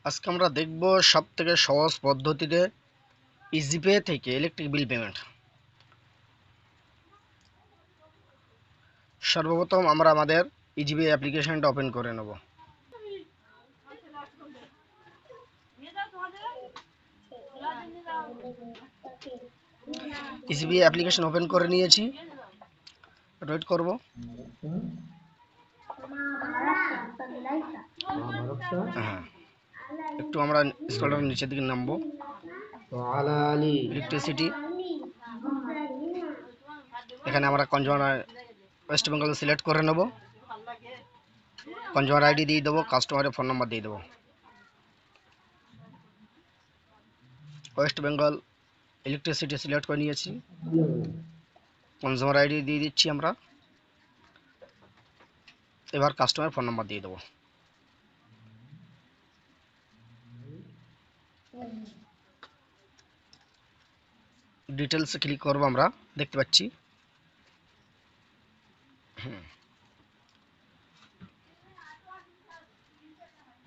আজকে আমরা দেখব সবথেকে সহজ পদ্ধতিতে ইজিপে থেকে ইলেকট্রিক বিল পেমেন্ট। সর্বপ্রথম আমরা আমাদের ইজিপে অ্যাপ্লিকেশনটা ওপেন করে নেব। ইজিপে অ্যাপ্লিকেশন ওপেন করে নিয়েছি, ওয়েট করব। হ্যাঁ, একটু আমরা স্ক্রল নিচের দিকে নামবো। ইলেকট্রিসিটি, এখানে আমরা কনজিউমার ওয়েস্ট বেঙ্গল সিলেক্ট করে নেব। কনজিউমার আইডি দিয়ে দেবো, কাস্টমারের ফোন নাম্বার দিয়ে দেবো। ওয়েস্ট বেঙ্গল ইলেকট্রিসিটি সিলেক্ট করে নিয়েছি, কনজিউমার আইডি দিয়ে দিচ্ছি আমরা। এবার কাস্টমার ফোন নাম্বার দিয়ে দেবো। ডিটেলসে ক্লিক করব, আমরা দেখতে পাচ্ছি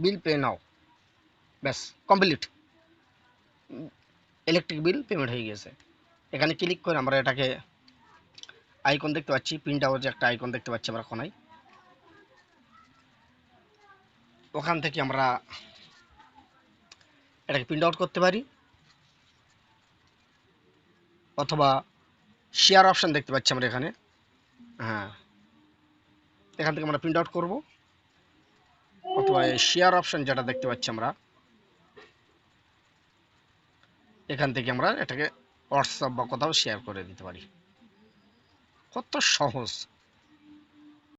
বিল পে নাও, ব্যাস কমপ্লিট, ইলেকট্রিক বিল পেমেন্ট হয়ে গেছে। এখানে ক্লিক করে আমরা এটাকে আইকন দেখতে পাচ্ছি, প্রিন্ট আউট যে একটা আইকন দেখতে পাচ্ছি আমরা কোনায়, ওখান থেকে আমরা এটাকে প্রিন্ট আউট করতে পারি, অথবা শেয়ার অপশান দেখতে পাচ্ছি আমরা এখানে। হ্যাঁ, এখান থেকে আমরা প্রিন্ট আউট করবো, অথবা এই শেয়ার অপশান যেটা দেখতে পাচ্ছি আমরা, এখান থেকে আমরা এটাকে হোয়াটসঅ্যাপ বা কোথাও শেয়ার করে দিতে পারি। কত সহজ!